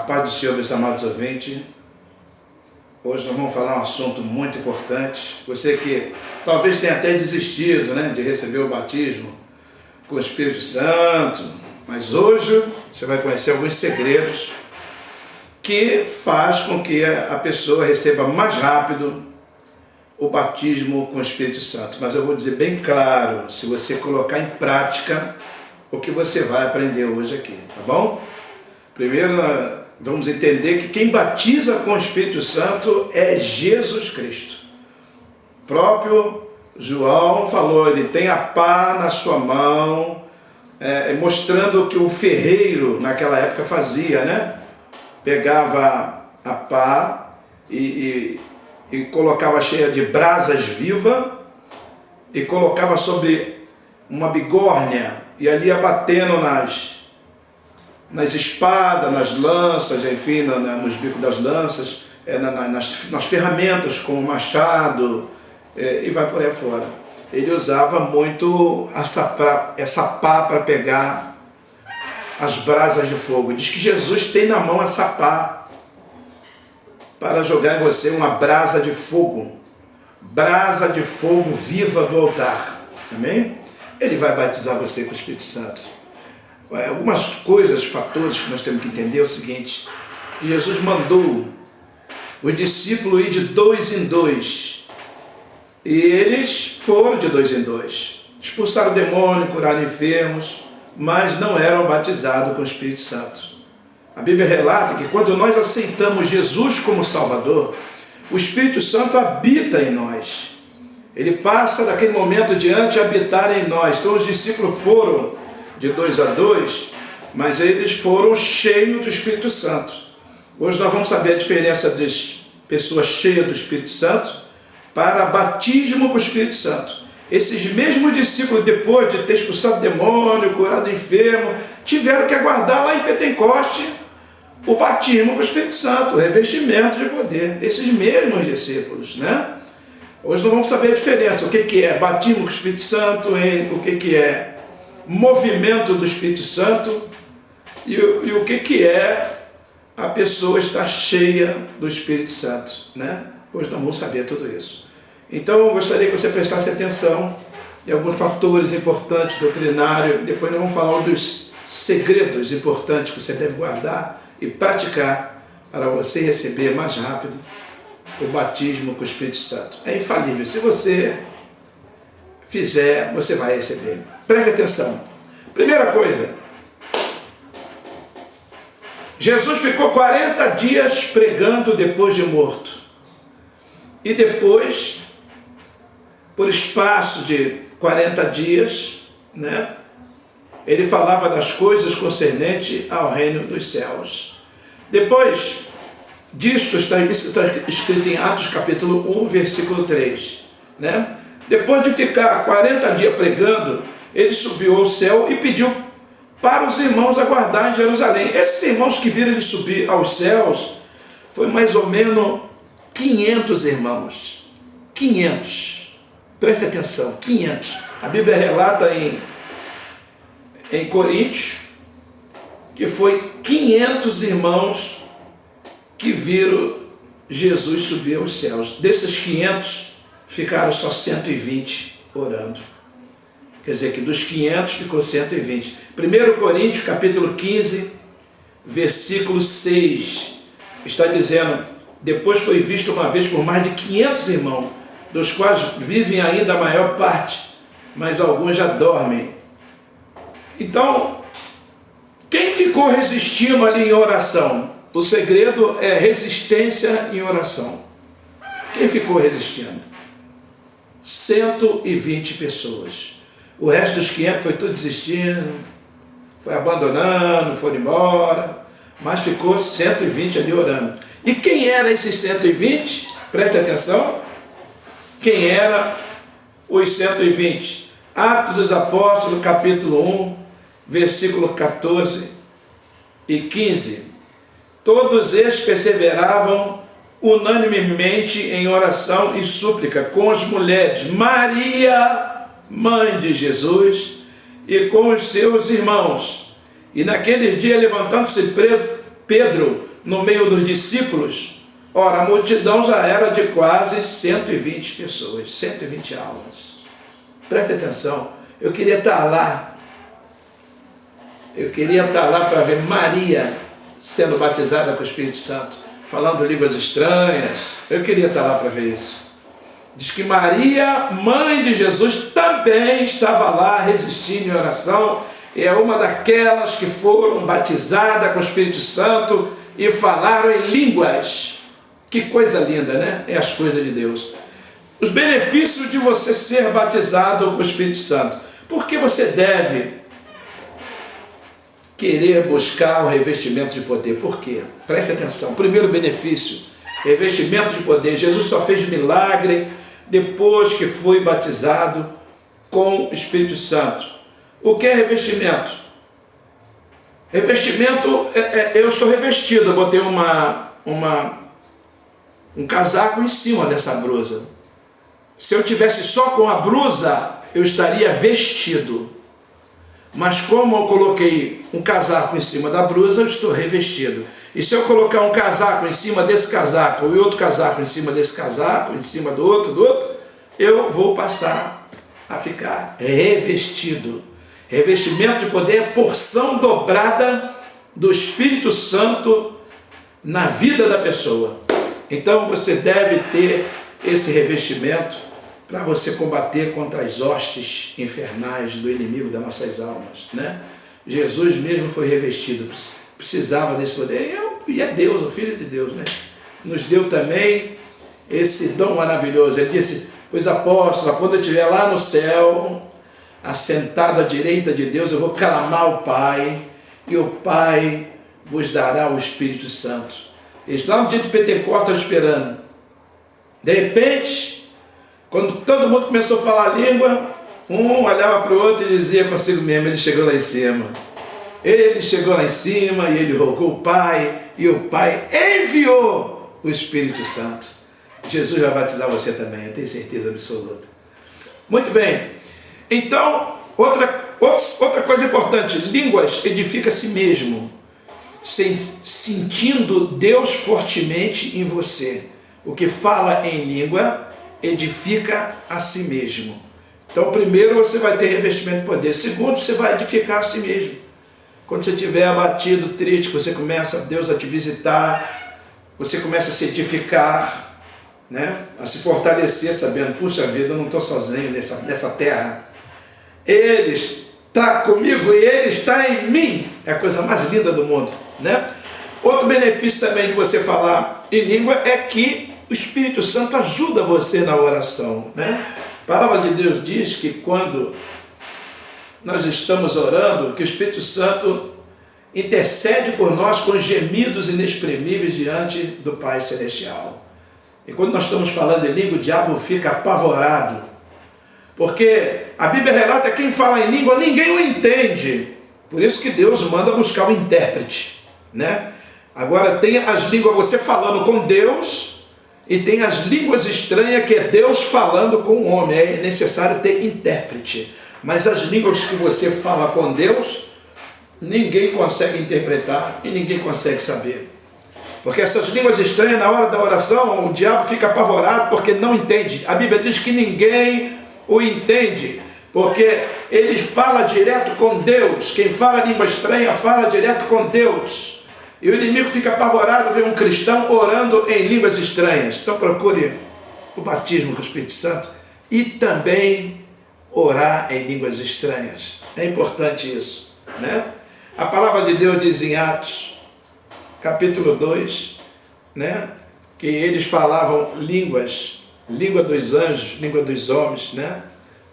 paz do Senhor, meus amados ouvintes. Hoje nós vamos falar um assunto muito importante. Você que talvez tenha até desistido, de receber o batismo com o Espírito Santo, mas hoje você vai conhecer alguns segredos que faz com que a pessoa receba mais rápido o batismo com o Espírito Santo. Mas eu vou dizer bem claro, se você colocar em prática o que você vai aprender hoje aqui, tá bom? Primeiro, vamos entender que quem batiza com o Espírito Santo é Jesus Cristo. O próprio João falou, ele tem a pá na sua mão, mostrando o que o ferreiro naquela época fazia, Pegava a pá e colocava cheia de brasas vivas e colocava sobre uma bigorna e ali ia batendo nas espadas, nas lanças, enfim, nos bicos das lanças, nas ferramentas como machado e vai por aí fora. Ele usava muito essa pá para pegar as brasas de fogo. Diz que Jesus tem na mão essa pá para jogar em você uma brasa de fogo viva do altar. Amém? Ele vai batizar você com o Espírito Santo. Algumas coisas, fatores que nós temos que entender é o seguinte: que Jesus mandou os discípulos ir de 2 em 2, e eles foram de 2 em 2, expulsaram o demônio, curaram enfermos, mas não eram batizados com o Espírito Santo. A Bíblia relata que quando nós aceitamos Jesus como Salvador, o Espírito Santo habita em nós. Ele passa daquele momento diante a habitar em nós. Então os discípulos foram de 2 a 2, mas eles foram cheios do Espírito Santo. Hoje nós vamos saber a diferença das pessoas cheias do Espírito Santo para batismo com o Espírito Santo. Esses mesmos discípulos, depois de ter expulsado o demônio, curado o enfermo, tiveram que aguardar lá em Pentecoste o batismo com o Espírito Santo, o revestimento de poder. Esses mesmos discípulos, Hoje nós vamos saber a diferença, o que é batismo com o Espírito Santo, o que é movimento do Espírito Santo e o que é a pessoa estar cheia do Espírito Santo, Hoje nós vamos saber tudo isso. Então eu gostaria que você prestasse atenção em alguns fatores importantes doutrinários. Depois nós vamos falar dos segredos importantes que você deve guardar e praticar para você receber mais rápido o batismo com o Espírito Santo. É infalível. Se você fizer, você vai receber. Preste atenção. Primeira coisa, Jesus ficou 40 dias pregando depois de morto. E depois, por espaço de 40 dias, ele falava das coisas concernentes ao reino dos céus. Depois disto, isso está escrito em Atos capítulo 1, versículo 3. Depois de ficar 40 dias pregando, ele subiu ao céu e pediu para os irmãos aguardar em Jerusalém. Esses irmãos que viram ele subir aos céus, foi mais ou menos 500 irmãos. 500. Preste atenção, 500. A Bíblia relata em Coríntios que foi 500 irmãos que viram Jesus subir aos céus. Desses 500, ficaram só 120 orando. Quer dizer que dos 500 ficou 120. 1 Coríntios capítulo 15, versículo 6, está dizendo: depois foi visto uma vez por mais de 500 irmãos, dos quais vivem ainda a maior parte, mas alguns já dormem. Então, quem ficou resistindo ali em oração? O segredo é resistência em oração. Quem ficou resistindo? 120 pessoas. O resto dos 500 foi tudo desistindo, foi abandonando, foi embora, mas ficou 120 ali orando. E quem eram esses 120? Preste atenção. Quem eram os 120? Atos dos Apóstolos, capítulo 1, versículo 14 e 15. Todos eles perseveravam unanimemente em oração e súplica com as mulheres, Maria, mãe de Jesus, e com os seus irmãos. E naquele dia, levantando-se Pedro, no meio dos discípulos, ora, a multidão já era de quase 120 pessoas, 120 almas. Preste atenção, eu queria estar lá para ver Maria sendo batizada com o Espírito Santo, falando línguas estranhas. Eu queria estar lá para ver isso. Diz que Maria, mãe de Jesus, também estava lá resistindo em oração, e é uma daquelas que foram batizadas com o Espírito Santo e falaram em línguas. Que coisa linda, né? É as coisas de Deus. Os benefícios de você ser batizado com o Espírito Santo. Por que você deve querer buscar o revestimento de poder? Por quê? Preste atenção. Primeiro benefício, revestimento de poder. Jesus só fez milagre depois que foi batizado com o Espírito Santo. O que é revestimento? Revestimento, eu estou revestido, eu botei um casaco em cima dessa blusa. Se eu tivesse só com a blusa, eu estaria vestido. Mas como eu coloquei um casaco em cima da blusa, eu estou revestido. E se eu colocar um casaco em cima desse casaco, e outro casaco em cima desse casaco, em cima do outro, eu vou passar a ficar revestido. Revestimento de poder é porção dobrada do Espírito Santo na vida da pessoa. Então você deve ter esse revestimento para você combater contra as hostes infernais do inimigo das nossas almas, né? Jesus mesmo foi revestido, precisava desse poder, e é Deus, o Filho de Deus, né? Nos deu também esse dom maravilhoso. Ele disse, pois apóstolo, quando eu estiver lá no céu, assentado à direita de Deus, eu vou clamar o Pai, e o Pai vos dará o Espírito Santo. Eles lá no dia de Pentecostes esperando. De repente, quando todo mundo começou a falar a língua, um olhava para o outro e dizia consigo mesmo, ele chegou lá em cima. Ele chegou lá em cima e ele rogou o Pai, e o Pai enviou o Espírito Santo. Jesus vai batizar você também, eu tenho certeza absoluta. Muito bem. Então, outra coisa importante, línguas edifica a si mesmo, sentindo Deus fortemente em você. O que fala em língua edifica a si mesmo. Então, primeiro você vai ter revestimento de poder. Segundo, você vai edificar a si mesmo. Quando você estiver abatido, triste, você começa Deus a te visitar, você começa a se edificar, né? A se fortalecer, sabendo, puxa vida, eu não estou sozinho nessa terra. Ele está comigo e Ele está em mim. É a coisa mais linda do mundo, né? Outro benefício também de você falar em língua é que o Espírito Santo ajuda você na oração, né? A palavra de Deus diz que quando nós estamos orando, que o Espírito Santo intercede por nós com gemidos inexprimíveis diante do Pai Celestial. E quando nós estamos falando em língua, o diabo fica apavorado. Porque a Bíblia relata que quem fala em língua, ninguém o entende. Por isso que Deus manda buscar um intérprete, né? Agora tem as línguas, você falando com Deus, e tem as línguas estranhas, que é Deus falando com o homem. É necessário ter intérprete. Mas as línguas que você fala com Deus, ninguém consegue interpretar e ninguém consegue saber. Porque essas línguas estranhas, na hora da oração, o diabo fica apavorado porque não entende. A Bíblia diz que ninguém o entende, porque ele fala direto com Deus. Quem fala língua estranha fala direto com Deus. E o inimigo fica apavorado ver um cristão orando em línguas estranhas. Então procure o batismo com o Espírito Santo e também orar em línguas estranhas. É importante isso, né? A palavra de Deus diz em Atos, capítulo 2, né? Que eles falavam línguas, língua dos anjos, língua dos homens, né?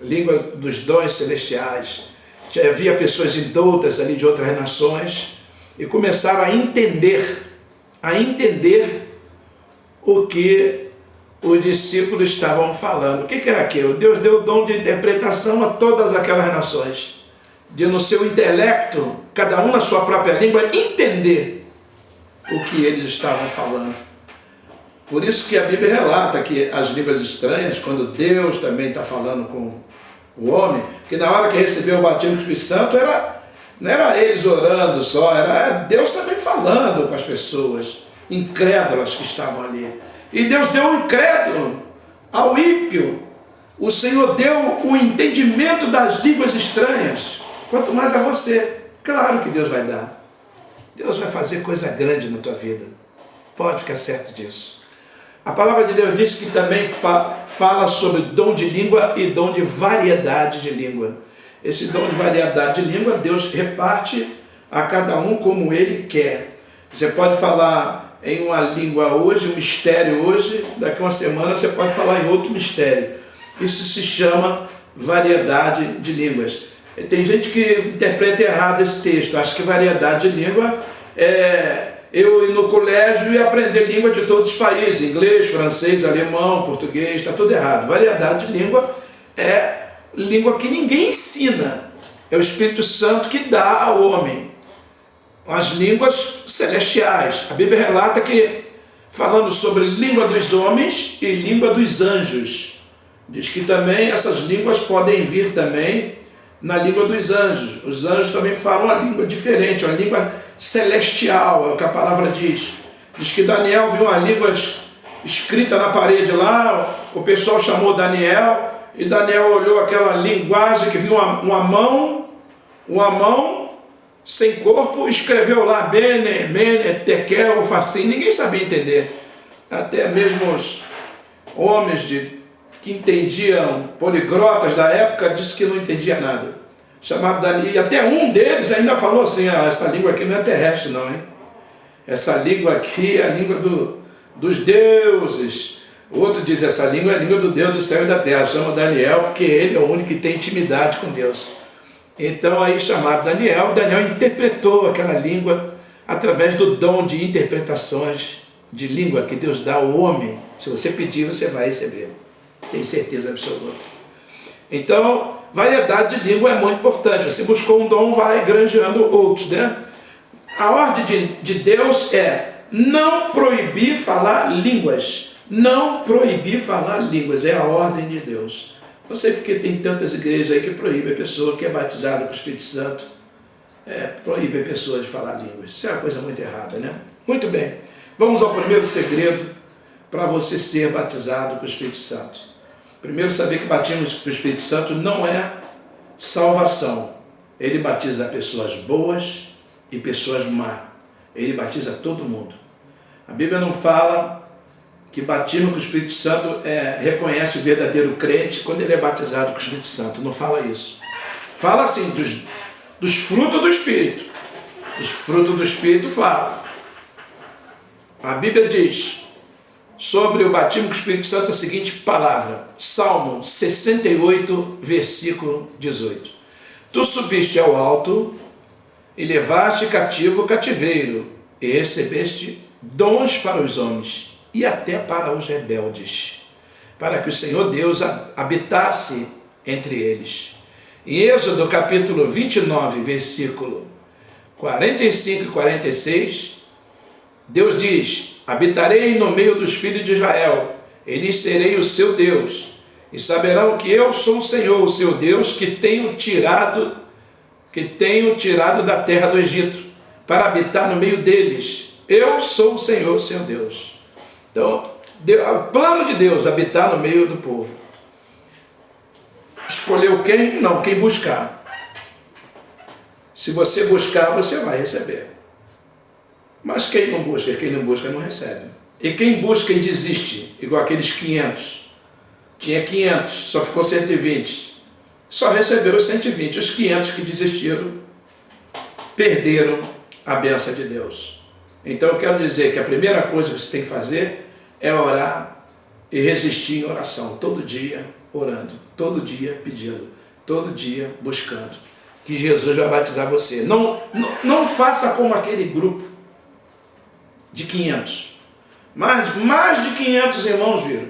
Língua dos dons celestiais. Já havia pessoas indoutas ali de outras nações e começaram a entender o que os discípulos estavam falando. O que era aquilo? Deus deu o dom de interpretação a todas aquelas nações, de no seu intelecto, cada um na sua própria língua, entender o que eles estavam falando. Por isso que a Bíblia relata que as línguas estranhas, quando Deus também está falando com o homem, que na hora que recebeu o batismo do Espírito Santo, Não era eles orando só, era Deus também falando com as pessoas incrédulas que estavam ali. E Deus deu um incrédulo ao ímpio. O Senhor deu o entendimento das línguas estranhas. Quanto mais a você. Claro que Deus vai dar. Deus vai fazer coisa grande na tua vida. Pode ficar certo disso. A palavra de Deus diz que também fala sobre dom de língua e dom de variedade de língua. Esse dom de variedade de língua, Deus reparte a cada um como Ele quer. Você pode falar em uma língua hoje, um mistério hoje, daqui a uma semana você pode falar em outro mistério. Isso se chama variedade de línguas. Tem gente que interpreta errado esse texto, acha que variedade de língua é eu ir no colégio e aprender língua de todos os países, inglês, francês, alemão, português, está tudo errado. Variedade de língua é língua que ninguém ensina, é o Espírito Santo que dá ao homem. As línguas celestiais. A Bíblia relata que, falando sobre língua dos homens e língua dos anjos, diz que também essas línguas podem vir também na língua dos anjos. Os anjos também falam uma língua diferente, uma língua celestial, é o que a palavra diz. Diz que Daniel viu uma língua escrita na parede lá, o pessoal chamou Daniel, e Daniel olhou aquela linguagem que viu uma mão sem corpo, escreveu lá Bene, Mene, Tekel, Facim, ninguém sabia entender. Até mesmo os homens que entendiam, poliglotas da época, disse que não entendia nada. Chamado Daniel, e até um deles ainda falou assim, essa língua aqui não é terrestre não, hein? Essa língua aqui é a língua dos deuses. O outro diz, essa língua é a língua do Deus do céu e da terra. Chama Daniel porque ele é o único que tem intimidade com Deus. Então aí chamado Daniel interpretou aquela língua através do dom de interpretações de língua que Deus dá ao homem. Se você pedir, você vai receber. Tenho certeza absoluta. Então, variedade de língua é muito importante. Você buscou um dom, vai granjeando outros, né? A ordem de Deus é não proibir falar línguas. Não proibir falar línguas, é a ordem de Deus. Não sei porque tem tantas igrejas aí que proíbem a pessoa que é batizada com o Espírito Santo, proíbe a pessoa de falar línguas. Isso é uma coisa muito errada, né? Muito bem, vamos ao primeiro segredo para você ser batizado com o Espírito Santo. Primeiro, saber que batismo com o Espírito Santo não é salvação. Ele batiza pessoas boas e pessoas más. Ele batiza todo mundo. A Bíblia não fala que batismo com o Espírito Santo reconhece o verdadeiro crente quando ele é batizado com o Espírito Santo. Não fala isso. Fala assim, dos frutos do Espírito. Os frutos do Espírito fala. A Bíblia diz sobre o batismo com o Espírito Santo a seguinte palavra. Salmo 68, versículo 18. Tu subiste ao alto e levaste cativo o cativeiro e recebeste dons para os homens e até para os rebeldes, para que o Senhor Deus habitasse entre eles. Em Êxodo capítulo 29, versículo 45 e 46, Deus diz, habitarei no meio dos filhos de Israel, e lhes serei o seu Deus, e saberão que eu sou o Senhor, o seu Deus, que tenho tirado da terra do Egito, para habitar no meio deles. Eu sou o Senhor, seu Deus. Então, o plano de Deus, habitar no meio do povo. Escolheu quem? Não, quem buscar. Se você buscar, você vai receber. Mas quem não busca não recebe. E quem busca e desiste, igual aqueles 500. Tinha 500, só ficou 120. Só receberam os 120. Os 500 que desistiram, perderam a bênção de Deus. Então eu quero dizer que a primeira coisa que você tem que fazer é orar e resistir em oração. Todo dia orando, todo dia pedindo, todo dia buscando. Que Jesus vai batizar você. Não faça como aquele grupo de 500. Mais de 500 irmãos viram.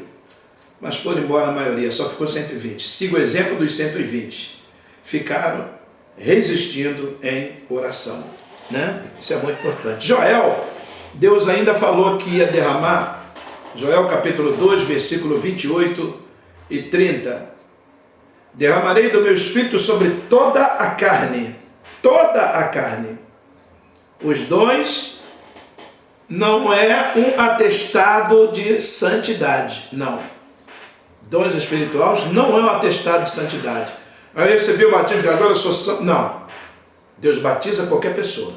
Mas foram embora a maioria, só ficou 120. Siga o exemplo dos 120. Ficaram resistindo em oração. Né? Isso é muito importante. Joel, Deus ainda falou que ia derramar, Joel capítulo 2, versículo 28 e 30. Derramarei do meu espírito sobre toda a carne, toda a carne. Os dons não é um atestado de santidade, não. Dons espirituais não é um atestado de santidade. Eu recebi o batismo, agora eu sou santo. Não. Deus batiza qualquer pessoa.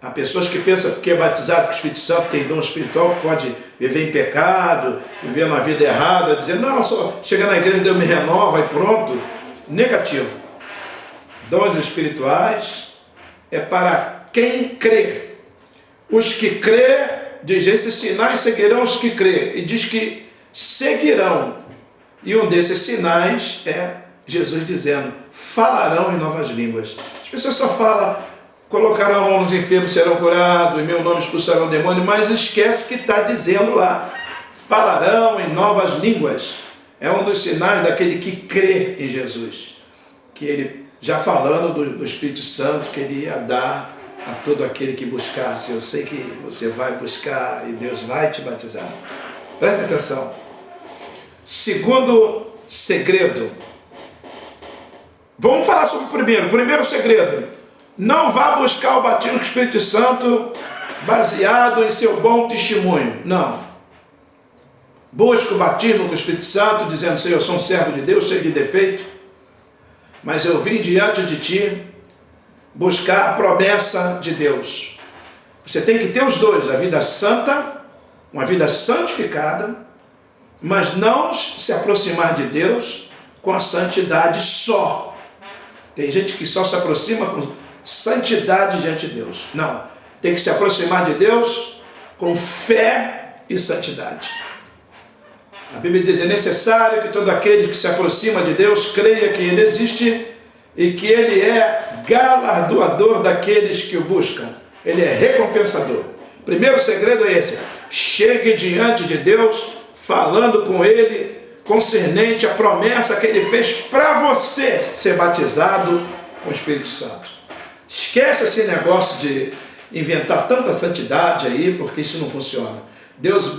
Há pessoas que pensam que é batizado com o Espírito Santo, tem dom espiritual, pode viver em pecado, viver uma vida errada, dizer, não, só chega na igreja, Deus me renova e pronto. Negativo. Dons espirituais é para quem crê. Os que crê, diz, esses sinais seguirão os que crê. E diz que seguirão. E um desses sinais é Jesus dizendo, falarão em novas línguas. As pessoas só falam, colocarão a mão nos enfermos, serão curados, em meu nome expulsarão o demônio, mas esquece que está dizendo lá, falarão em novas línguas. É um dos sinais daquele que crê em Jesus. Que ele, já falando do Espírito Santo, que ele ia dar a todo aquele que buscasse. Eu sei que você vai buscar e Deus vai te batizar. Preste atenção. Segundo segredo. Vamos falar sobre o primeiro. Primeiro segredo. Não vá buscar o batismo com o Espírito Santo baseado em seu bom testemunho. Não. Busque o batismo com o Espírito Santo dizendo, Senhor, eu sou um servo de Deus, cheio de defeito, mas eu vim diante de Ti buscar a promessa de Deus. Você tem que ter os dois, a vida santa, uma vida santificada, mas não se aproximar de Deus com a santidade só. Tem gente que só se aproxima com santidade diante de Deus. Não, tem que se aproximar de Deus com fé e santidade. A Bíblia diz, é necessário que todo aquele que se aproxima de Deus creia que Ele existe e que Ele é galardoador daqueles que o buscam. Ele é recompensador. Primeiro segredo é esse. Chegue diante de Deus, falando com Ele, concernente à promessa que Ele fez para você ser batizado com o Espírito Santo. Esquece esse negócio de inventar tanta santidade aí, porque isso não funciona. Deus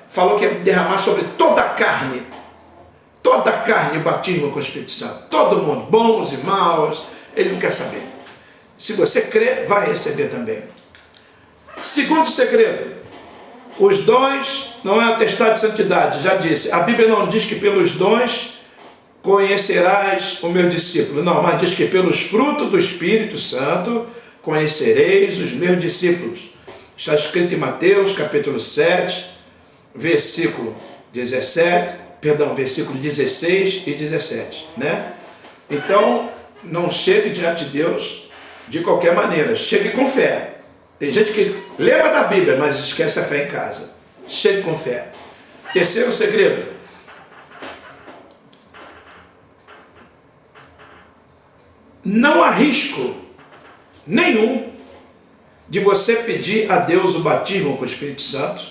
falou que ia derramar sobre toda a carne o batismo com o Espírito Santo. Todo mundo, bons e maus, Ele não quer saber. Se você crer, vai receber também. Segundo segredo, os dons não é atestado de santidade, já disse. A Bíblia não diz que pelos dons conhecerás o meu discípulo. Não, mas diz que pelos frutos do Espírito Santo conhecereis os meus discípulos. Está escrito em Mateus, capítulo 7, versículo 16 e 17, né? Então, não chegue diante de Deus de qualquer maneira, chegue com fé. Tem gente que lembra da Bíblia, mas esquece a fé em casa. Chegue com fé. Terceiro segredo. Não há risco nenhum de você pedir a Deus o batismo com o Espírito Santo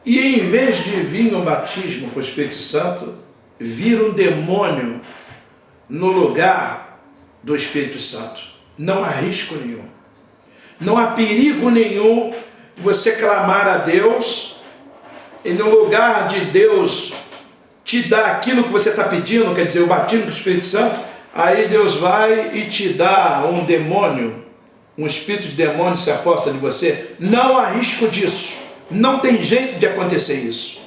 e em vez de vir o batismo com o Espírito Santo, vir um demônio no lugar do Espírito Santo. Não há risco nenhum. Não há perigo nenhum de você clamar a Deus e no lugar de Deus te dar aquilo que você está pedindo, quer dizer, o batismo com o Espírito Santo, aí Deus vai e te dá um demônio, um espírito de demônio se aposta de você. Não há risco disso. Não tem jeito de acontecer isso.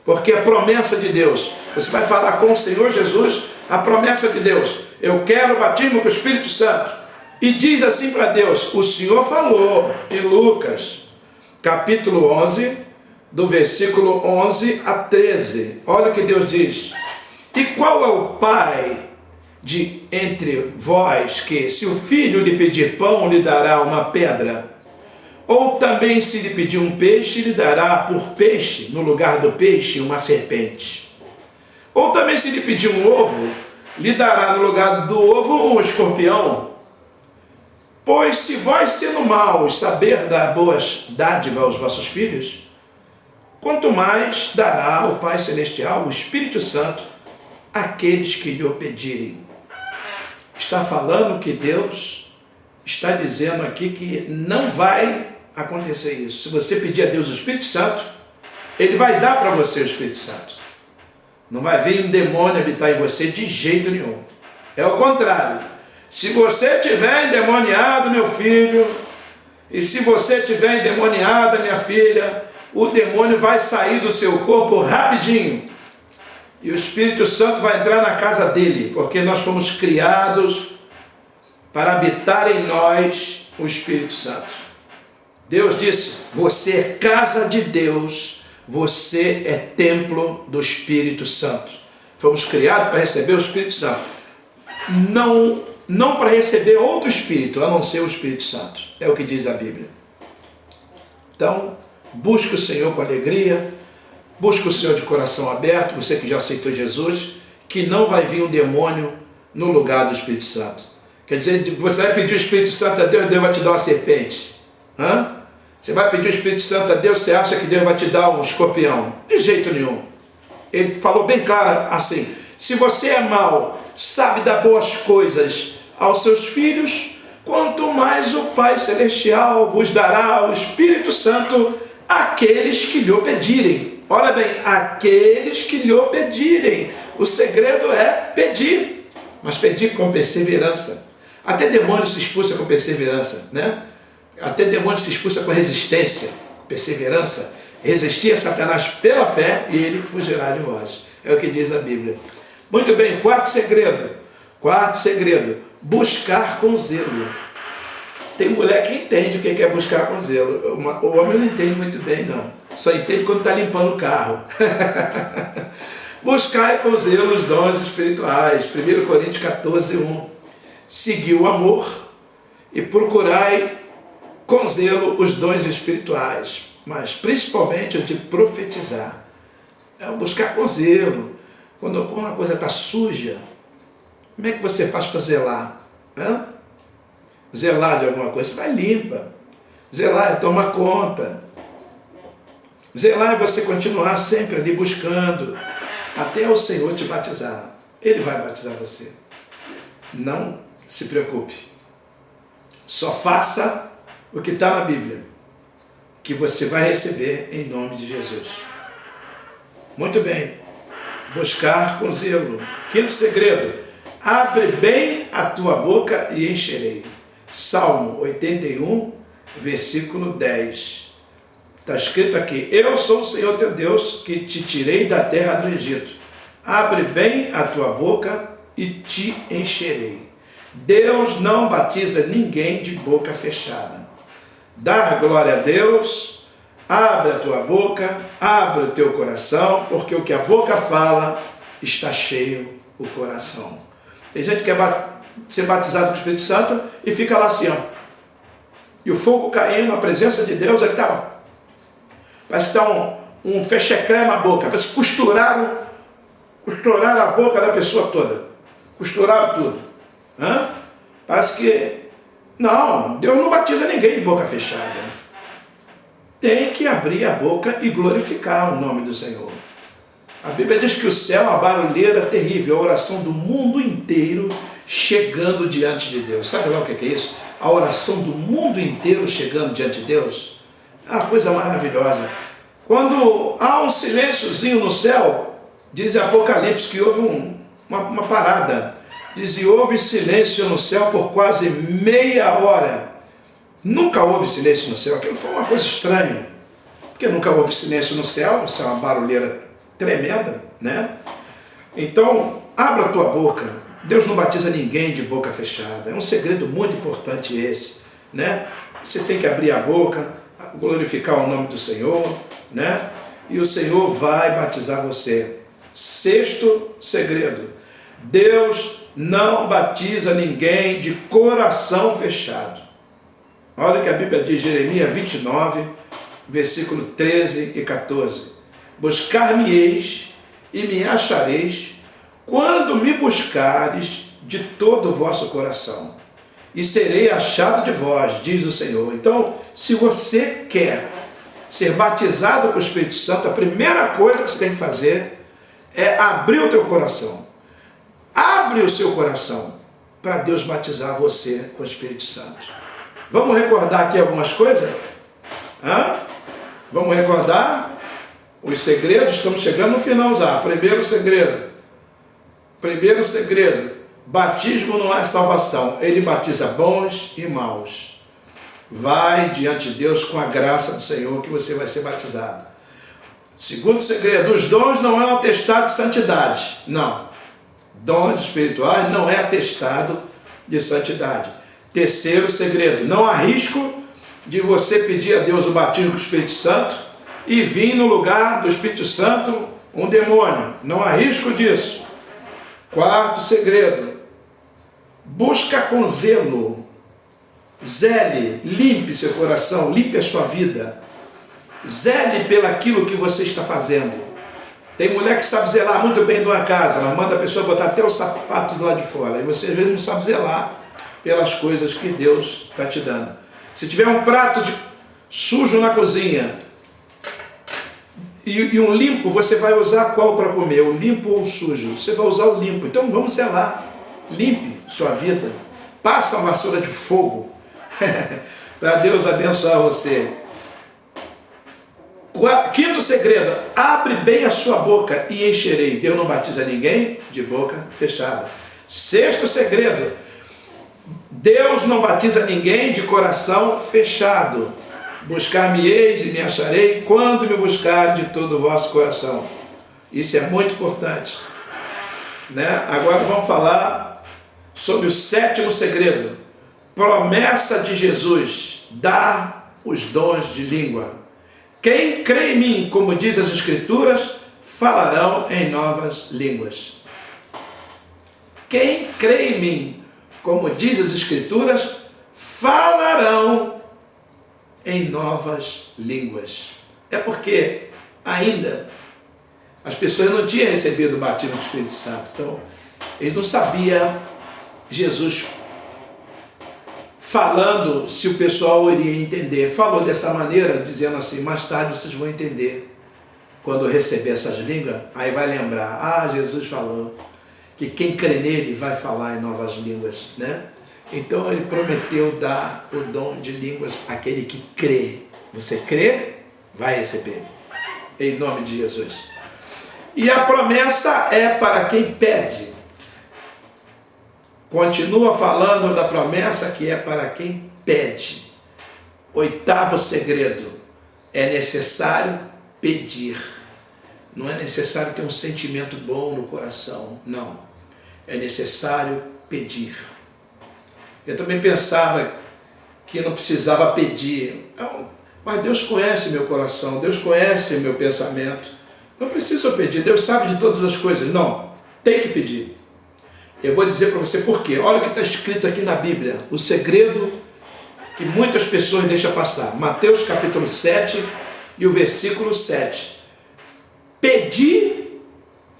Porque a promessa de Deus, você vai falar com o Senhor Jesus, a promessa de Deus, eu quero o batismo com o Espírito Santo. E diz assim para Deus, o Senhor falou em Lucas, capítulo 11, do versículo 11 a 13. Olha o que Deus diz. E qual é o pai de entre vós que, se o filho lhe pedir pão, lhe dará uma pedra? Ou também, se lhe pedir um peixe, lhe dará por peixe, no lugar do peixe, uma serpente? Ou também, se lhe pedir um ovo, lhe dará no lugar do ovo um escorpião? Pois se vós, sendo maus, saber dar boas dádivas aos vossos filhos, quanto mais dará o Pai Celestial, o Espírito Santo, àqueles que lhe o pedirem. Está falando que Deus está dizendo aqui que não vai acontecer isso. Se você pedir a Deus o Espírito Santo, Ele vai dar para você o Espírito Santo. Não vai vir um demônio habitar em você de jeito nenhum. É o contrário. Se você tiver endemoniado, meu filho, e se você tiver endemoniada, minha filha, o demônio vai sair do seu corpo rapidinho. E o Espírito Santo vai entrar na casa dele, porque nós fomos criados para habitar em nós o Espírito Santo. Deus disse, você é casa de Deus, você é templo do Espírito Santo. Fomos criados para receber o Espírito Santo. Não para receber outro Espírito, a não ser o Espírito Santo. É o que diz a Bíblia. Então, busque o Senhor com alegria, busque o Senhor de coração aberto, você que já aceitou Jesus, que não vai vir um demônio no lugar do Espírito Santo. Quer dizer, você vai pedir o Espírito Santo a Deus, Deus vai te dar uma serpente. Você vai pedir o Espírito Santo a Deus, você acha que Deus vai te dar um escorpião? De jeito nenhum. Ele falou bem claro assim, se você é mau, sabe dar boas coisas aos seus filhos, quanto mais o Pai Celestial vos dará o Espírito Santo àqueles que lhe pedirem. Olha bem, aqueles que lhe pedirem. O segredo é pedir, mas pedir com perseverança. Até demônio se expulsa com perseverança, né? Até demônio se expulsa com resistência, perseverança. Resistir a Satanás pela fé e ele fugirá de vós. É o que diz a Bíblia. Muito bem, quarto segredo, buscar com zelo. Tem mulher que entende o que é buscar com zelo. O homem não entende muito bem, não. Só entende quando está limpando o carro. Buscai com zelo os dons espirituais. 1 Coríntios 14, 1. Segui o amor e procurai com zelo os dons espirituais, mas principalmente o de profetizar. É buscar com zelo. Quando uma coisa está suja, como é que você faz para zelar? Zelar de alguma coisa, você vai limpa. Zelar é tomar conta. Zelar é você continuar sempre ali buscando, até o Senhor te batizar. Ele vai batizar você. Não se preocupe. Só faça o que está na Bíblia, que você vai receber em nome de Jesus. Muito bem. Buscar com zelo. Quinto segredo. Abre bem a tua boca e encherei. Salmo 81, versículo 10. Está escrito aqui, eu sou o Senhor teu Deus, que te tirei da terra do Egito. Abre bem a tua boca e te encherei. Deus não batiza ninguém de boca fechada. Dar glória a Deus, abre a tua boca, abre o teu coração, porque o que a boca fala, está cheio o coração. Tem gente que quer ser batizado com o Espírito Santo e fica lá assim, ó. E o fogo caindo, a presença de Deus, ele está, ó. Parece que está um fechecré na boca, parece que costuraram a boca da pessoa toda. Costuraram tudo. Parece que, não, Deus não batiza ninguém de boca fechada. Tem que abrir a boca e glorificar o nome do Senhor. A Bíblia diz que o céu é uma barulheira terrível, a oração do mundo inteiro chegando diante de Deus. Sabe lá o que é isso? A oração do mundo inteiro chegando diante de Deus. É uma coisa maravilhosa. Quando há um silênciozinho no céu, diz Apocalipse que houve uma parada. Diz, e houve silêncio no céu por quase meia hora. Nunca houve silêncio no céu. Aquilo foi uma coisa estranha. Porque nunca houve silêncio no céu. O céu é uma barulheira tremenda, né? Então, abra a tua boca. Deus não batiza ninguém de boca fechada. É um segredo muito importante esse, né? Você tem que abrir a boca, glorificar o nome do Senhor, né? E o Senhor vai batizar você. Sexto segredo. Deus não batiza ninguém de coração fechado. Olha o que a Bíblia diz, Jeremias 29, versículo 13 e 14. Buscar-me-eis e me achareis quando me buscares de todo o vosso coração, e serei achado de vós, diz o Senhor. Então, se você quer ser batizado com o Espírito Santo, a primeira coisa que você tem que fazer é abrir o teu coração. Abre o seu coração para Deus batizar você com o Espírito Santo. Vamos recordar aqui algumas coisas? Vamos recordar os segredos? Estamos chegando no final já. Primeiro segredo, batismo não é salvação, ele batiza bons e maus. Vai diante de Deus com a graça do Senhor que você vai ser batizado. Segundo segredo, os dons não é um atestado de santidade. Não. Dons espirituais não é atestado de santidade. Terceiro segredo, não há risco de você pedir a Deus o batismo com o Espírito Santo e vir no lugar do Espírito Santo um demônio. Não há risco disso. Quarto segredo, busca com zelo. Zele, limpe seu coração, limpe a sua vida. Zele pelaquilo que você está fazendo. Tem mulher que sabe zelar muito bem de uma casa, ela manda a pessoa botar até o sapato do lado de fora, e você às vezes não sabe zelar pelas coisas que Deus está te dando. Se tiver um prato sujo na cozinha e um limpo, você vai usar qual para comer? O limpo ou o sujo? Você vai usar o limpo. Então vamos zelar. Limpe sua vida. Passa uma vassoura de fogo para Deus abençoar você. Quinto segredo, abre bem a sua boca e encherei. Deus não batiza ninguém de boca fechada. Sexto segredo, Deus não batiza ninguém de coração fechado. Buscar-me-eis e me acharei quando me buscar de todo o vosso coração. Isso é muito importante, né? Agora vamos falar sobre o sétimo segredo. Promessa de Jesus, dar os dons de língua. Quem crê em mim, como diz as Escrituras, falarão em novas línguas. Quem crê em mim, como diz as Escrituras, falarão em novas línguas. É porque ainda as pessoas não tinham recebido o batismo do Espírito Santo. Então, eles não sabiam Jesus falando se o pessoal iria entender. Falou dessa maneira, dizendo assim, mais tarde vocês vão entender. Quando receber essas línguas, aí vai lembrar, Jesus falou que quem crê nele vai falar em novas línguas, né? Então ele prometeu dar o dom de línguas àquele que crê. Você crê? Vai receber. Em nome de Jesus. E a promessa é para quem pede. Continua falando da promessa que é para quem pede. Oitavo segredo, é necessário pedir. Não é necessário ter um sentimento bom no coração, não. É necessário pedir. Eu também pensava que não precisava pedir. Mas Deus conhece meu coração, Deus conhece meu pensamento. Não preciso pedir, Deus sabe de todas as coisas. Não, tem que pedir. Eu vou dizer para você por quê. Olha o que está escrito aqui na Bíblia. O segredo que muitas pessoas deixam passar. Mateus capítulo 7 e o versículo 7. Pedi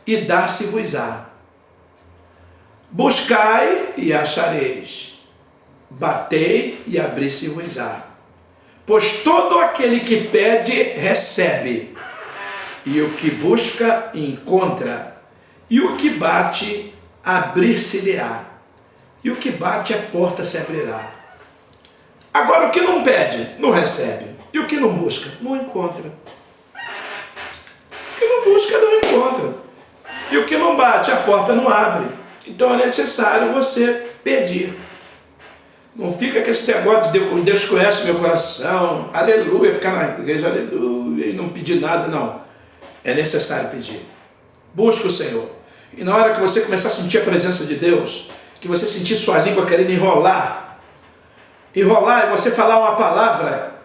e dar-se-vos-á. Buscai e achareis. Batei e abri-se-vos-á. Pois todo aquele que pede, recebe. E o que busca, encontra. E o que bate, abrir-se-lhe-á. E o que bate, a porta se abrirá. Agora, o que não pede, não recebe. E o que não busca, não encontra. O que não busca, não encontra. E o que não bate, a porta não abre. Então é necessário você pedir. Não fica com esse negócio de Deus conhece meu coração, aleluia, ficar na igreja, aleluia, e não pedir nada, não. É necessário pedir. Busca o Senhor. E na hora que você começar a sentir a presença de Deus, que você sentir sua língua querendo enrolar e você falar uma palavra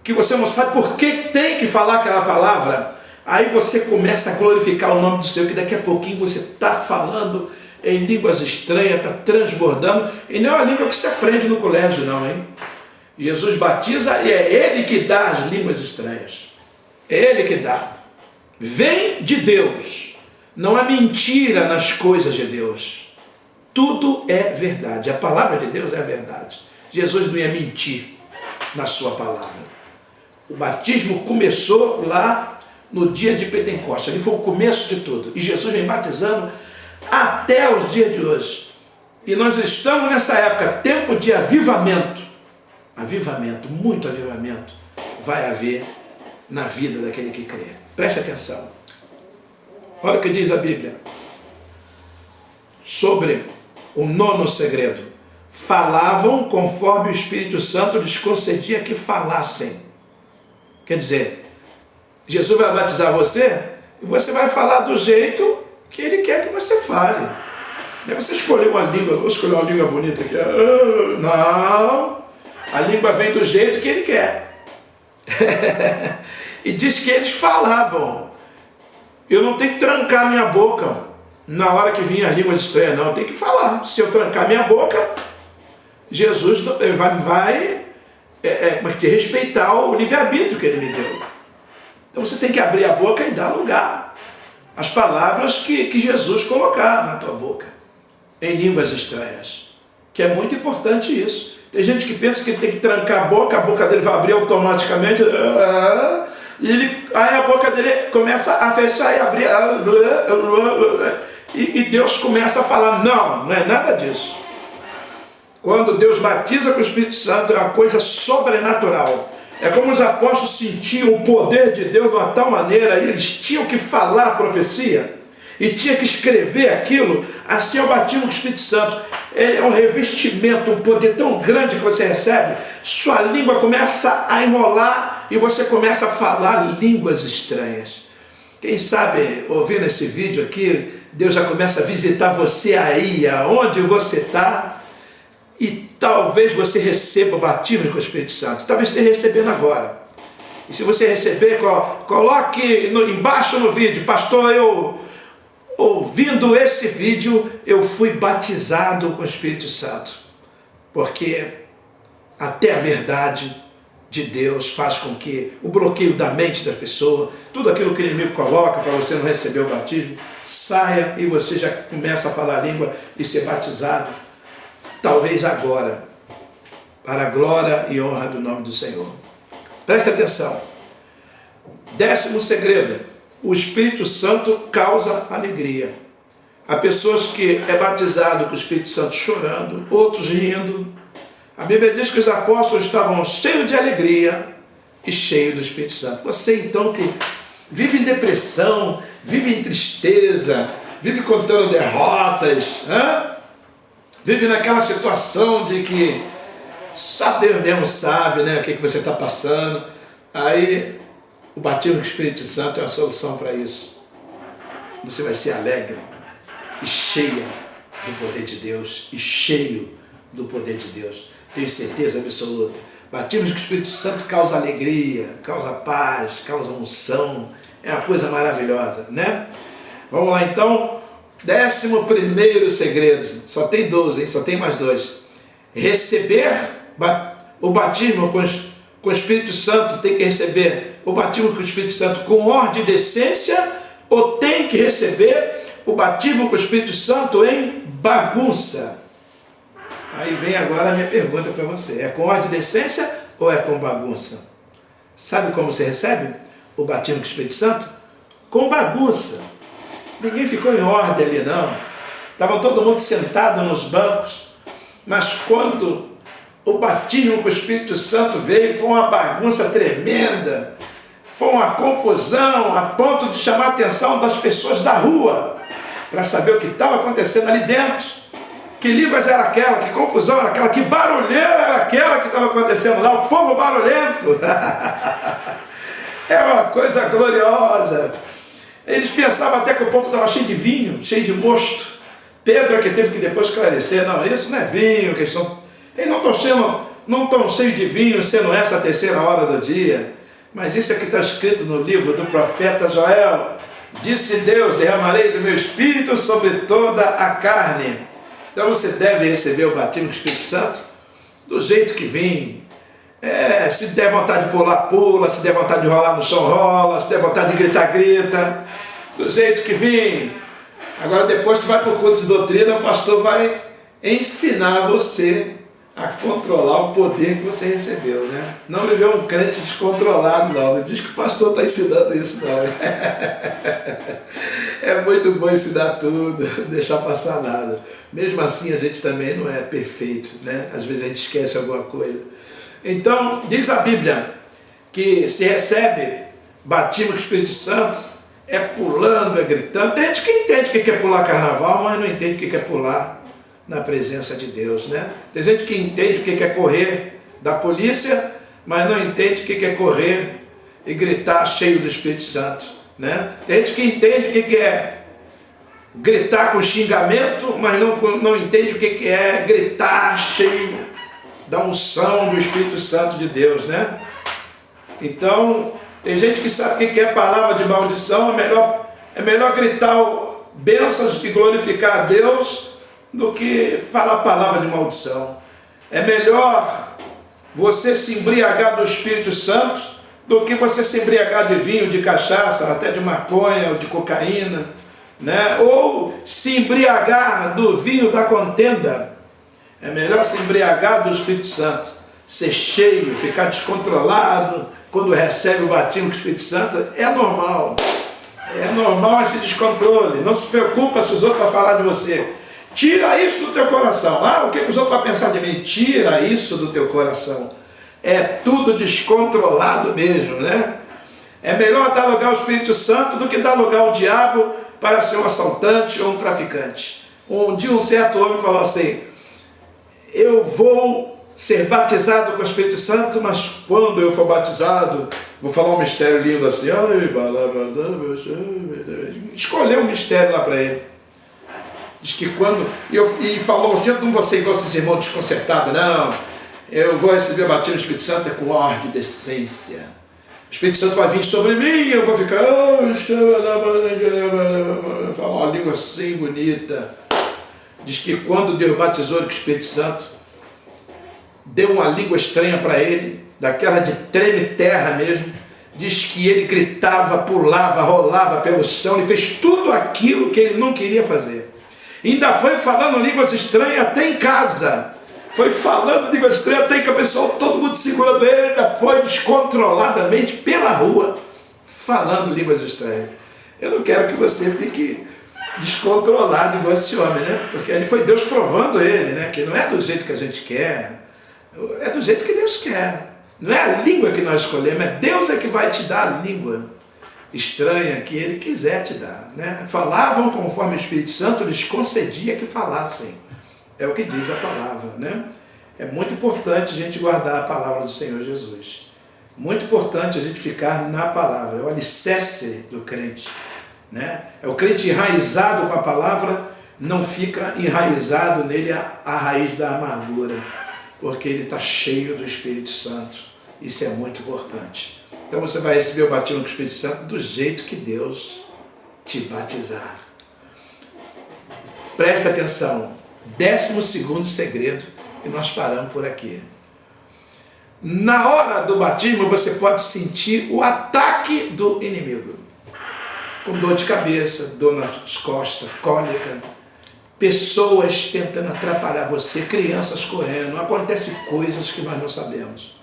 que você não sabe por que tem que falar aquela palavra, aí você começa a glorificar o nome do Senhor, que daqui a pouquinho você está falando em línguas estranhas, está transbordando, e não é uma língua que se aprende no colégio, não, hein? Jesus batiza e é Ele que dá as línguas estranhas. É Ele que dá. Vem de Deus. Não há mentira nas coisas de Deus. Tudo é verdade. A palavra de Deus é a verdade. Jesus não ia mentir na sua palavra. O batismo começou lá no dia de Pentecostes. Ali foi o começo de tudo. E Jesus vem batizando até os dias de hoje. E nós estamos nessa época, tempo de avivamento. Avivamento, muito avivamento vai haver na vida daquele que crê. Preste atenção. Olha o que diz a Bíblia sobre O nono segredo: falavam conforme o Espírito Santo lhes concedia que falassem. Quer dizer, Jesus vai batizar você e você vai falar do jeito que Ele quer que você fale. Não é você escolher uma língua, vou escolher uma língua bonita aqui. Não, a língua vem do jeito que Ele quer. E diz que eles falavam. Eu não tenho que trancar minha boca na hora que vinha as línguas estranhas, não. Eu tenho que falar. Se eu trancar minha boca, Jesus vai respeitar o livre-arbítrio que Ele me deu. Então você tem que abrir a boca e dar lugar às palavras que Jesus colocar na tua boca, em línguas estranhas. Que é muito importante isso. Tem gente que pensa que ele tem que trancar a boca dele vai abrir automaticamente, aí a boca dele começa a fechar e abrir, e Deus começa a falar. Não, não é nada disso. Quando Deus batiza com o Espírito Santo, é uma coisa sobrenatural. É como os apóstolos sentiam o poder de Deus de uma tal maneira, e eles tinham que falar a profecia, e tinha que escrever aquilo. Assim é o batismo com o Espírito Santo. É um revestimento, um poder tão grande que você recebe. Sua língua começa a enrolar e você começa a falar línguas estranhas. Quem sabe, ouvindo esse vídeo aqui, Deus já começa a visitar você aí, aonde você está, e talvez você receba o batismo com o Espírito Santo. Talvez esteja recebendo agora. E se você receber, coloque embaixo no vídeo: pastor, ouvindo esse vídeo, eu fui batizado com o Espírito Santo. Porque até a verdade de Deus faz com que o bloqueio da mente da pessoa, tudo aquilo que o inimigo coloca para você não receber o batismo, saia e você já começa a falar a língua e ser batizado, talvez agora, para a glória e honra do nome do Senhor. Preste atenção. 10º segredo: o Espírito Santo causa alegria. Há pessoas que é batizado com o Espírito Santo chorando, outros rindo. A Bíblia diz que os apóstolos estavam cheios de alegria e cheios do Espírito Santo. Você então que vive em depressão, vive em tristeza, vive contando derrotas, vive naquela situação de que só Deus mesmo sabe, né, o que você está passando. Aí o batismo com o Espírito Santo é a solução para isso. Você vai ser alegre e cheia do poder de Deus, e cheio do poder de Deus. Tenho certeza absoluta. Batismo com o Espírito Santo causa alegria, causa paz, causa unção. É uma coisa maravilhosa, né? Vamos lá então. 11º segredo. Só tem 12, hein? Só tem mais 2. Receber o batismo com o Espírito Santo. Tem que receber o batismo com o Espírito Santo com ordem e decência, ou tem que receber o batismo com o Espírito Santo em bagunça? Aí vem agora a minha pergunta para você: é com ordem e decência ou é com bagunça? Sabe como você recebe o batismo com o Espírito Santo? Com bagunça. Ninguém ficou em ordem ali, não. Estava todo mundo sentado nos bancos, mas quando o batismo com o Espírito Santo veio, foi uma bagunça tremenda, foi uma confusão, a ponto de chamar a atenção das pessoas da rua, para saber o que estava acontecendo ali dentro. Que línguas era aquela, que confusão era aquela, que barulheira era aquela que estava acontecendo lá, o povo barulhento. É uma coisa gloriosa. Eles pensavam até que o povo estava cheio de vinho, cheio de mosto. Pedro é que teve que depois esclarecer: não, isso não é vinho, eles não estão cheios de vinho, sendo essa a 3ª hora do dia. Mas isso é que está escrito no livro do profeta Joel: disse Deus, derramarei do meu Espírito sobre toda a carne. Então você deve receber o batismo com o Espírito Santo do jeito que vem. Se der vontade de pular, pula. Se der vontade de rolar no chão, rola. Se der vontade de gritar, grita. Do jeito que vem. Agora depois tu vai para o culto de doutrina, o pastor vai ensinar você a controlar o poder que você recebeu, né? Não me vê um crente descontrolado, não. Não diz que o pastor está ensinando isso, não. É muito bom ensinar tudo, não deixar passar nada. Mesmo assim, a gente também não é perfeito, né? Às vezes a gente esquece alguma coisa. Então, diz a Bíblia que se recebe batismo com o Espírito Santo, é pulando, é gritando. Tem gente que entende o que é pular carnaval, mas não entende o que é pular na presença de Deus, né? Tem gente que entende o que é correr da polícia, mas não entende o que é correr e gritar cheio do Espírito Santo, né? Tem gente que entende o que é gritar com xingamento, mas não entende o que é gritar cheio da unção do Espírito Santo de Deus, né? Então, tem gente que sabe o que é palavra de maldição, é melhor gritar bênçãos e glorificar a Deus do que falar palavra de maldição. É melhor você se embriagar do Espírito Santo do que você se embriagar de vinho, de cachaça, até de maconha ou de cocaína, né? Ou se embriagar do vinho da contenda. É melhor se embriagar do Espírito Santo, ser cheio, ficar descontrolado quando recebe o batismo com o Espírito Santo. É normal esse descontrole. Não se preocupa se os outros vão falar de você. Tira isso do teu coração. O que os outros vão pensar de mim? Tira isso do teu coração. É tudo descontrolado mesmo, né? É melhor dar lugar ao Espírito Santo do que dar lugar ao diabo para ser um assaltante ou um traficante. Um dia um certo homem falou assim: eu vou ser batizado com o Espírito Santo, mas quando eu for batizado, vou falar um mistério lindo assim, escolheu um mistério lá para ele. Diz que quando, e falou assim: eu não vou ser igual esses irmãos desconcertados, não. Eu vou receber o batismo do Espírito Santo com ordem de decência. O Espírito Santo vai vir sobre mim e eu vou ficar, falar uma língua assim bonita. Diz que quando Deus batizou ele com o Espírito Santo, deu uma língua estranha para ele, daquela de treme terra mesmo. Diz que ele gritava, pulava, rolava pelo chão, ele fez tudo aquilo que ele não queria fazer. Ainda foi falando línguas estranhas até em casa. Foi falando línguas estranhas até que a pessoa, todo mundo segurando ele, ainda foi descontroladamente pela rua, falando línguas estranhas. Eu não quero que você fique descontrolado igual esse homem, né? Porque ele foi Deus provando ele, né? Que não é do jeito que a gente quer, é do jeito que Deus quer. Não é a língua que nós escolhemos, é Deus é que vai te dar a língua estranha que Ele quiser te dar, né? Falavam conforme o Espírito Santo lhes concedia que falassem. É o que diz a palavra, né? É muito importante a gente guardar a palavra do Senhor Jesus. Muito importante a gente ficar na palavra. É o alicerce do crente, né? É o crente enraizado com a palavra, não fica enraizado nele a raiz da amargura, porque ele está cheio do Espírito Santo. Isso é muito importante. Então você vai receber o batismo com o Espírito Santo do jeito que Deus te batizar. Presta atenção. 12º segredo, e nós paramos por aqui. Na hora do batismo você pode sentir o ataque do inimigo. Com dor de cabeça, dor nas costas, cólica, pessoas tentando atrapalhar você, crianças correndo, acontece coisas que nós não sabemos.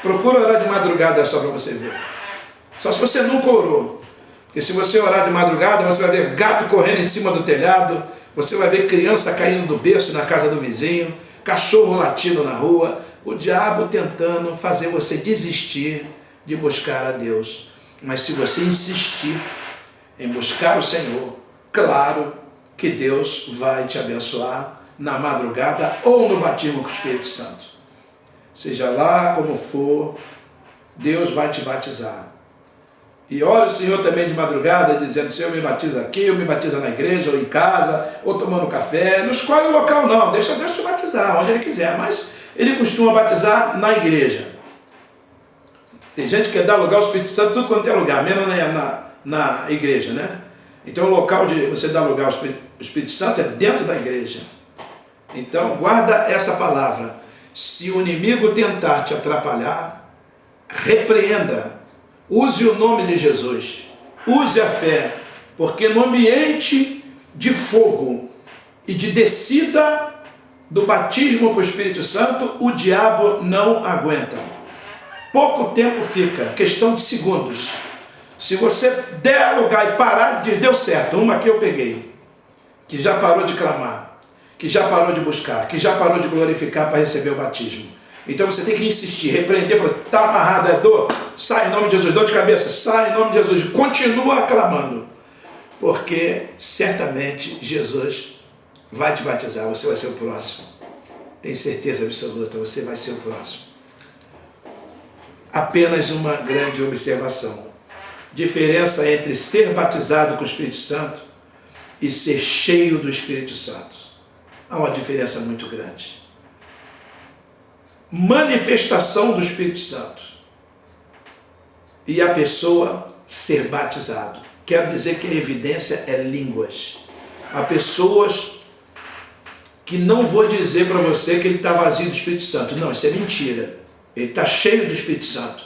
Procura orar de madrugada só para você ver. Só se você nunca orou. Porque se você orar de madrugada, você vai ver gato correndo em cima do telhado, você vai ver criança caindo do berço na casa do vizinho, cachorro latindo na rua, o diabo tentando fazer você desistir de buscar a Deus. Mas se você insistir em buscar o Senhor, claro que Deus vai te abençoar na madrugada ou no batismo com o Espírito Santo. Seja lá como for, Deus vai te batizar. E ora o Senhor também de madrugada, dizendo: Senhor, me batiza aqui, ou me batiza na igreja, ou em casa, ou tomando café. Não escolhe o local não, deixa Deus te batizar, onde Ele quiser. Mas Ele costuma batizar na igreja. Tem gente que quer dar lugar ao Espírito Santo tudo quanto é lugar, menos na igreja, né? Então o local de você dar lugar ao Espírito Santo é dentro da igreja. Então guarda essa palavra. Se o inimigo tentar te atrapalhar, repreenda. Use o nome de Jesus, use a fé, porque no ambiente de fogo e de descida do batismo com o Espírito Santo, o diabo não aguenta. Pouco tempo fica, questão de segundos. Se você der lugar e parar, diz: deu certo, uma que eu peguei, que já parou de clamar, que já parou de buscar, que já parou de glorificar para receber o batismo. Então você tem que insistir, repreender, falar: está amarrado, é dor, sai em nome de Jesus, dor de cabeça, sai em nome de Jesus, e continua clamando, porque certamente Jesus vai te batizar, você vai ser o próximo. Tenho certeza absoluta, você vai ser o próximo. Apenas uma grande observação. Diferença entre ser batizado com o Espírito Santo e ser cheio do Espírito Santo. Há uma diferença muito grande. Manifestação do Espírito Santo e a pessoa ser batizado. Quero dizer que a evidência é línguas. Há pessoas que não vou dizer para você que ele está vazio do Espírito Santo. Não, isso é mentira. Ele está cheio do Espírito Santo.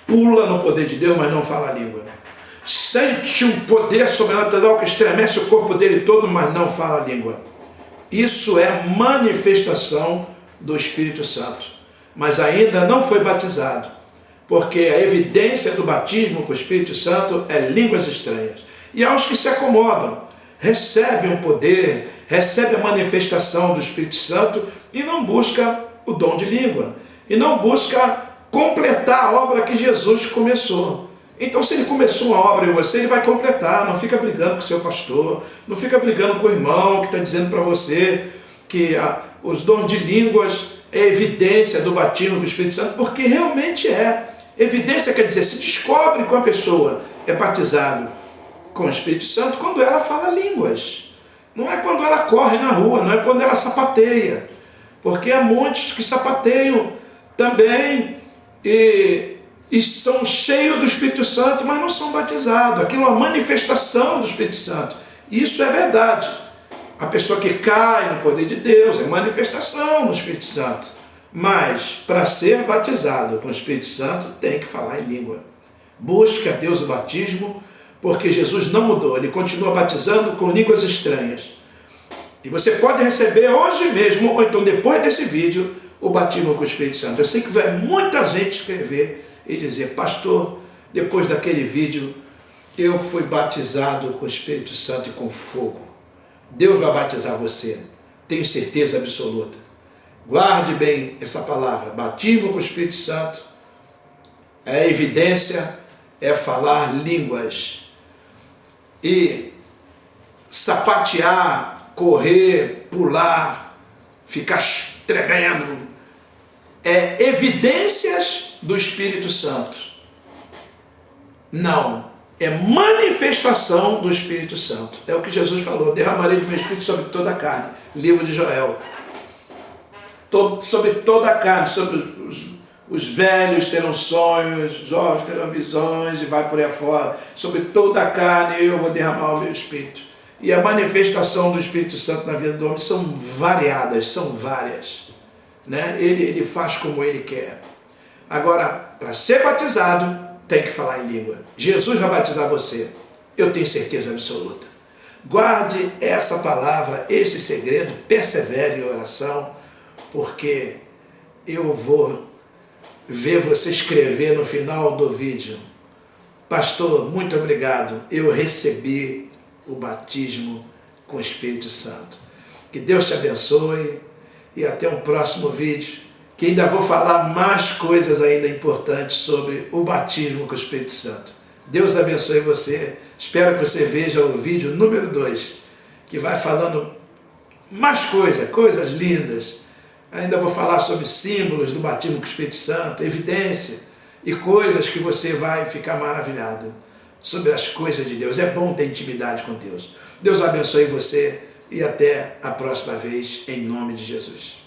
Pula no poder de Deus, mas não fala a língua. Sente um poder sobrenatural que estremece o corpo dele todo, mas não fala a língua. Isso é manifestação do Espírito Santo. Mas ainda não foi batizado. Porque a evidência do batismo com o Espírito Santo é línguas estranhas. E há os que se acomodam, recebem o poder, recebem a manifestação do Espírito Santo e não busca o dom de língua. E não busca completar a obra que Jesus começou. Então, se ele começou uma obra em você, ele vai completar. Não fica brigando com o seu pastor, não fica brigando com o irmão que está dizendo para você que os dons de línguas é evidência do batismo do Espírito Santo, porque realmente é. Evidência quer dizer, se descobre que uma pessoa é batizado com o Espírito Santo quando ela fala línguas. Não é quando ela corre na rua, não é quando ela sapateia. Porque há muitos que sapateiam também e são cheios do Espírito Santo, mas não são batizados. Aquilo é uma manifestação do Espírito Santo. Isso é verdade. A pessoa que cai no poder de Deus é manifestação do Espírito Santo. Mas, para ser batizado com o Espírito Santo, tem que falar em língua. Busque a Deus o batismo, porque Jesus não mudou. Ele continua batizando com línguas estranhas. E você pode receber hoje mesmo, ou então depois desse vídeo, o batismo com o Espírito Santo. Eu sei que vai muita gente escrever e dizer, pastor, depois daquele vídeo, eu fui batizado com o Espírito Santo e com fogo. Deus vai batizar você. Tenho certeza absoluta. Guarde bem essa palavra, batismo com o Espírito Santo, é evidência, é falar línguas. E sapatear, correr, pular, ficar tremendo, é evidências do Espírito Santo. Não, é manifestação do Espírito Santo. É o que Jesus falou, derramarei do meu Espírito sobre toda a carne. Livro de Joel. Sobre toda a carne, sobre os velhos terão sonhos, os jovens terão visões e vai por aí fora. Sobre toda a carne eu vou derramar o meu Espírito. E a manifestação do Espírito Santo na vida do homem são variadas, são várias. Né? Ele faz como ele quer. Agora, para ser batizado, tem que falar em língua. Jesus vai batizar você. Eu tenho certeza absoluta. Guarde essa palavra, esse segredo, persevere em oração, porque eu vou ver você escrever no final do vídeo, pastor, muito obrigado, eu recebi o batismo com o Espírito Santo. Que Deus te abençoe e até um próximo vídeo, que ainda vou falar mais coisas ainda importantes sobre o batismo com o Espírito Santo. Deus abençoe você, espero que você veja o vídeo número 2, que vai falando mais coisas lindas. Ainda vou falar sobre símbolos do batismo com o Espírito Santo, evidência e coisas que você vai ficar maravilhado sobre as coisas de Deus. É bom ter intimidade com Deus. Deus abençoe você e até a próxima vez, em nome de Jesus.